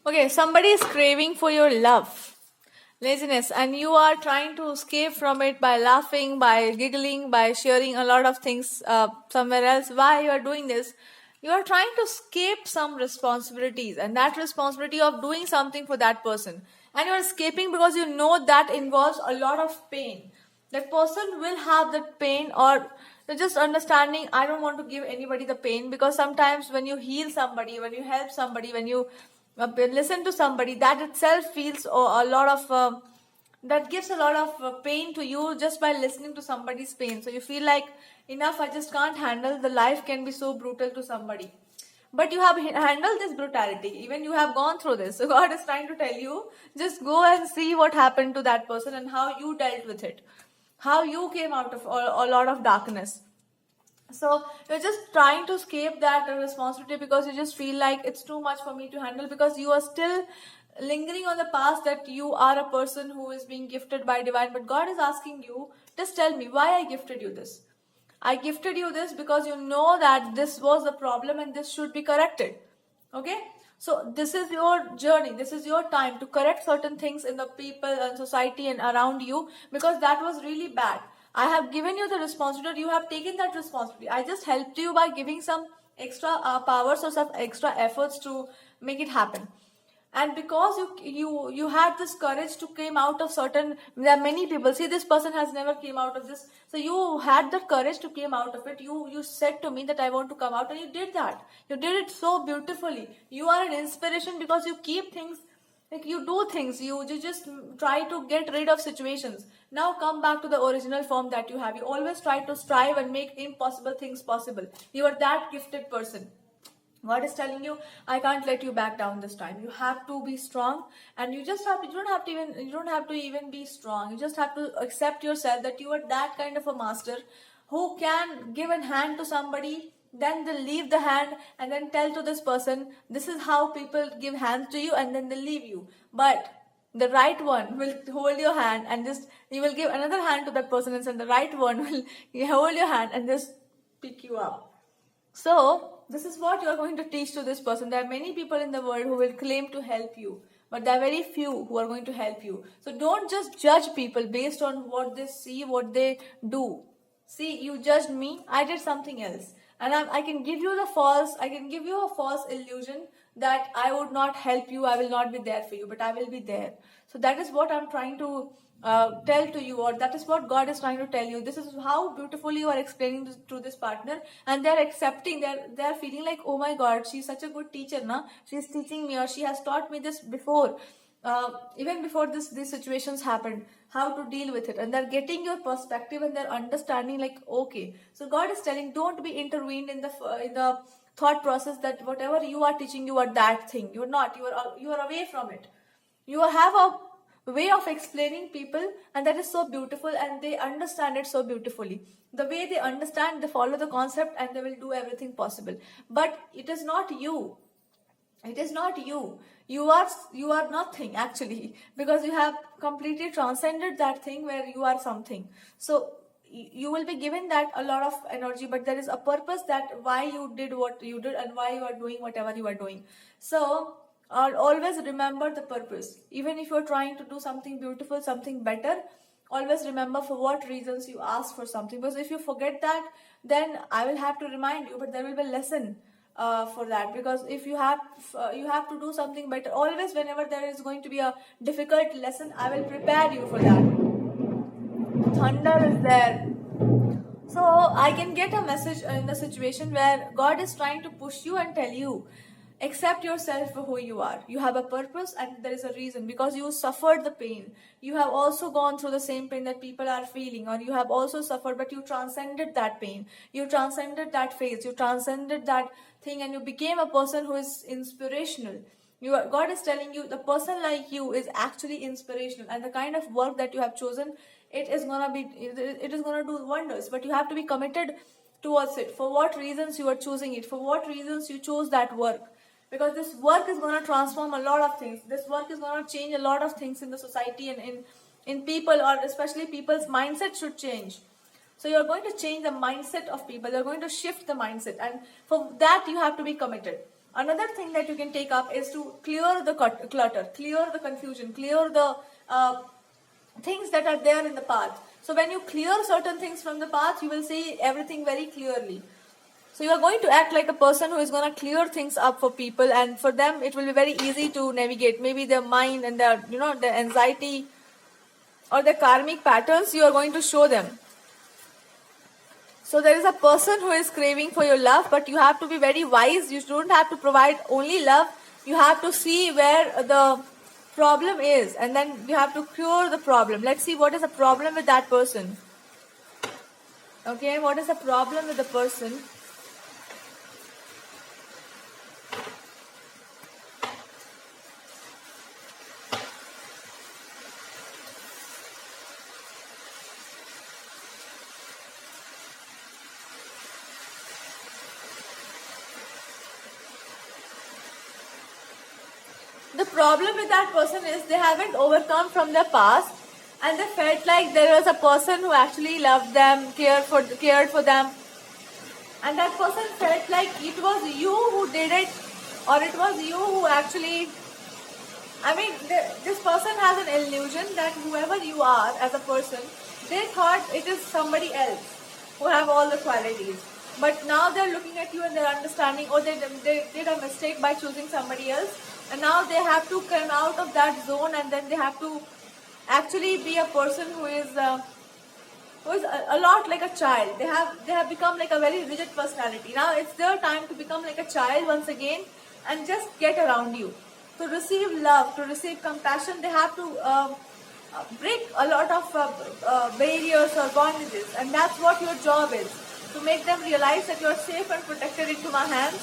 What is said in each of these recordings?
Okay, somebody is craving for your love, laziness, and you are trying to escape from it by laughing, by giggling, by sharing a lot of things somewhere else. Why you are doing this? You are trying to escape some responsibilities, and that responsibility of doing something for that person. And you are escaping because you know that involves a lot of pain. That person will have that pain, or they're just understanding. I don't want to give anybody the pain, because sometimes when you heal somebody, when you help somebody, when you listen to somebody, that itself feels a lot of that gives a lot of pain to you just by listening to somebody's pain. So you feel like, enough, I just can't handle. The life can be so brutal to somebody, but you have handled this brutality, even you have gone through this. So God is trying to tell you, just go and see what happened to that person and how you dealt with it, how you came out of a lot of darkness. So you're just trying to escape that responsibility because you just feel like it's too much for me to handle, because you are still lingering on the past that you are a person who is being gifted by divine. But God is asking you, just tell me why I gifted you this. I gifted you this because you know that this was the problem and this should be corrected. Okay? So this is your journey. This is your time to correct certain things in the people and society and around you, because that was really bad. I have given you the responsibility. You have taken that responsibility. I just helped you by giving some extra powers or some extra efforts to make it happen. And because you had this courage to came out of certain, there are many people, see, this person has never came out of this, so you had the courage to came out of it. You said to me that I want to come out, and you did that. You did it so beautifully. You are an inspiration because you keep things, like you do things, you just try to get rid of situations. Now come back to the original form that you have. You always try to strive and make impossible things possible. You are that gifted person. God is telling you, I can't let you back down this time. You have to be strong, and you just have to, you don't have to even be strong. You just have to accept yourself that you are that kind of a master who can give a hand to somebody, then they'll leave the hand and then tell to this person, this is how people give hands to you, and then they leave you. But the right one will hold your hand, and just you will give another hand to that person, and the right one will hold your hand and just pick you up. So, this is what you are going to teach to this person. There are many people in the world who will claim to help you, but there are very few who are going to help you. So, don't just judge people based on what they see, what they do. See, you judged me, I did something else. And I can give you I can give you a false illusion that I would not help you, I will not be there for you, but I will be there. So, that is what I'm trying to tell to you, or that is what God is trying to tell you. This is how beautifully you are explaining this to this partner, and they're accepting. They're feeling like, oh my God, she's such a good teacher, na? She's teaching me, or she has taught me this before. Even before these situations happened, how to deal with it, and they're getting your perspective and they're understanding, like, okay. So God is telling, don't be intervened in the thought process that whatever you are teaching, you are that thing. You're not. You are away from it. You have a way of explaining people, and that is so beautiful, and they understand it so beautifully. The way they understand, they follow the concept, and they will do everything possible. But it is not you. It is not you. You are nothing, actually, because you have completely transcended that thing where you are something. So you will be given that a lot of energy, but there is a purpose that why you did what you did and why you are doing whatever you are doing. So always remember the purpose. Even if you're trying to do something beautiful, something better, always remember for what reasons you asked for something. Because if you forget that, then I will have to remind you, but there will be a lesson for that. Because if you have to do something better, always whenever there is going to be a difficult lesson, I will prepare you for that. Thunder is there. So I can get a message in a situation where God is trying to push you and tell you, accept yourself for who you are. You have a purpose, and there is a reason, because you suffered the pain. You have also gone through the same pain that people are feeling, or you have also suffered, but you transcended that pain. You transcended that phase. You transcended that thing, and you became a person who is inspirational. God is telling you, the person like you is actually inspirational, and the kind of work that you have chosen, it is gonna do wonders. But you have to be committed towards it. For what reasons you are choosing it? For what reasons you chose that work? Because this work is going to transform a lot of things. This work is going to change a lot of things in the society, and in people, or especially people's mindset should change. So you're going to change the mindset of people. You're going to shift the mindset, and for that you have to be committed. Another thing that you can take up is to clear the clutter, clear the confusion, clear the things that are there in the path. So when you clear certain things from the path, you will see everything very clearly. So you are going to act like a person who is going to clear things up for people, and for them it will be very easy to navigate. Maybe their mind and their, their anxiety or their karmic patterns, you are going to show them. So there is a person who is craving for your love, but you have to be very wise. You don't have to provide only love. You have to see where the problem is, and then you have to cure the problem. Let's see what is the problem with that person. Okay, what is the problem with the person? The problem with that person is they haven't overcome from their past, and they felt like there was a person who actually loved them, cared for them, and that person felt like it was you who did it, or it was you who actually. This person has an illusion that whoever you are as a person, they thought it is somebody else who have all the qualities. But now they're looking at you and they're understanding, or they did a mistake by choosing somebody else, and now they have to come out of that zone, and then they have to actually be a person who is a lot like a child. They have become like a very rigid personality. Now it's their time to become like a child once again and just get around you. To receive love, to receive compassion, they have to break a lot of barriers or bondages, and that's what your job is, to make them realize that you are safe and protected into my hands,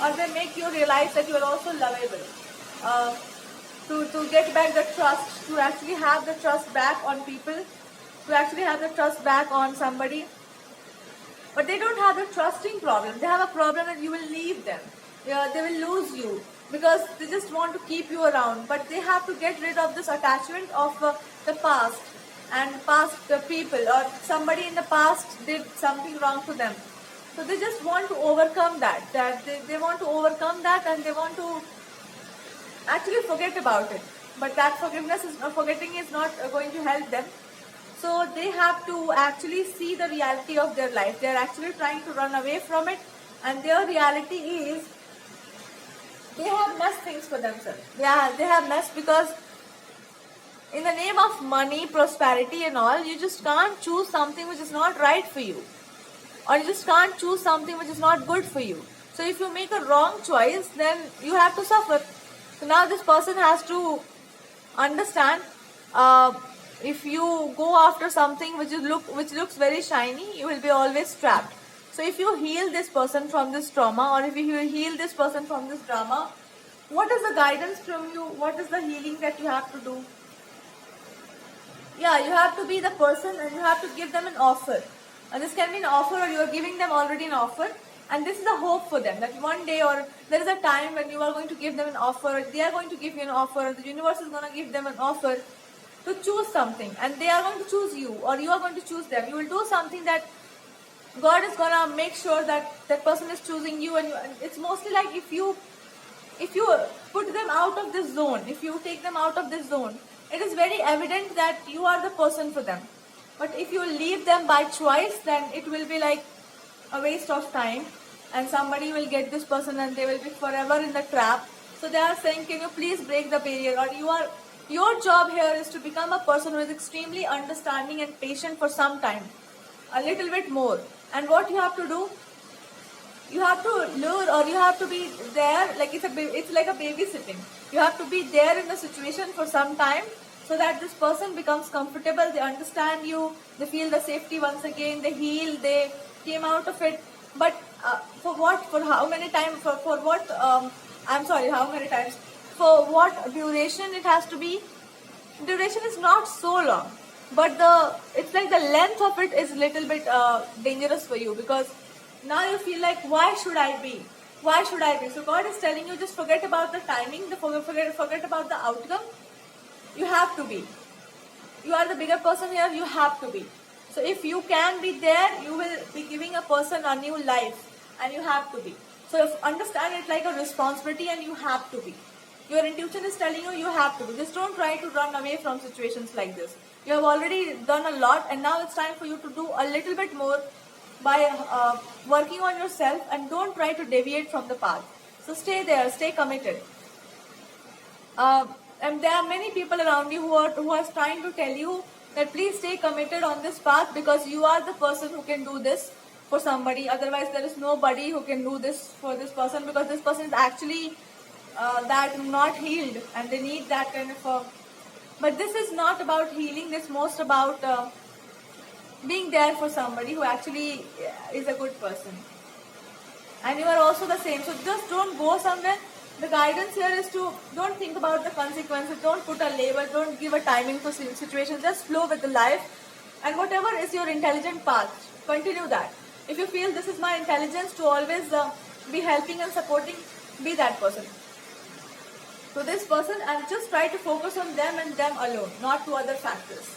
or they make you realize that you are also lovable. To get back the trust, to actually have the trust back on people, to actually have the trust back on somebody. But they don't have the trusting problem. They have a problem that you will leave them. They will lose you because they just want to keep you around. But they have to get rid of this attachment of the past and past people, or somebody in the past did something wrong to them. So they just want to overcome that. They want to overcome that, and they want to actually forget about it. But that forgetting is not going to help them. So they have to actually see the reality of their life. They are actually trying to run away from it, and their reality is they have messed things for themselves. Yeah, they have messed because in the name of money, prosperity and all, you just can't choose something which is not right for you. Or you just can't choose something which is not good for you. So if you make a wrong choice, then you have to suffer. So now this person has to understand, if you go after something which looks very shiny, you will be always trapped. So if you heal this person from this trauma, or if you heal this person from this drama, what is the guidance from you? What is the healing that you have to do? Yeah, you have to be the person, and you have to give them an offer. And this can be an offer, or you are giving them already an offer. And this is a hope for them, that one day, or there is a time when you are going to give them an offer, or they are going to give you an offer, or the universe is going to give them an offer to choose something, and they are going to choose you, or you are going to choose them. You will do something that God is going to make sure that that person is choosing you, and it's mostly like if you put them out of this zone, if you take them out of this zone, it is very evident that you are the person for them. But if you leave them by choice, then it will be like a waste of time, and somebody will get this person and they will be forever in the trap. So they are saying, can you please break the barrier, or your job here is to become a person who is extremely understanding and patient for some time, a little bit more. And what you have to do, you have to lure, or you have to be there, like it's like a babysitting. You have to be there in the situation for some time, so that this person becomes comfortable, they understand you, they feel the safety once again, they heal, they came out of it. But for how many times, how many times, for what duration it has to be. Duration is not so long, but it's like the length of it is a little bit dangerous for you, because now you feel like, why should I be? So God is telling you, just forget about the timing, forget about the outcome. You have to be. You are the bigger person here, you have to be. So if you can be there, you will be giving a person a new life, and you have to be. So understand it like a responsibility, and you have to be. Your intuition is telling you have to be. Just don't try to run away from situations like this. You have already done a lot, and now it's time for you to do a little bit more by working on yourself, and don't try to deviate from the path. So stay there, stay committed. And there are many people around you who are trying to tell you that please stay committed on this path, because you are the person who can do this for somebody. Otherwise, there is nobody who can do this for this person, because this person is actually that not healed, and they need that kind of. But this is not about healing. This most about being there for somebody who actually is a good person. And you are also the same. So just don't go somewhere. The guidance here is to don't think about the consequences, don't put a label, don't give a timing to situations, just flow with the life. And whatever is your intelligent path, continue that. If you feel this is my intelligence to always be helping and supporting, be that person. So this person, and just try to focus on them and them alone, not to other factors.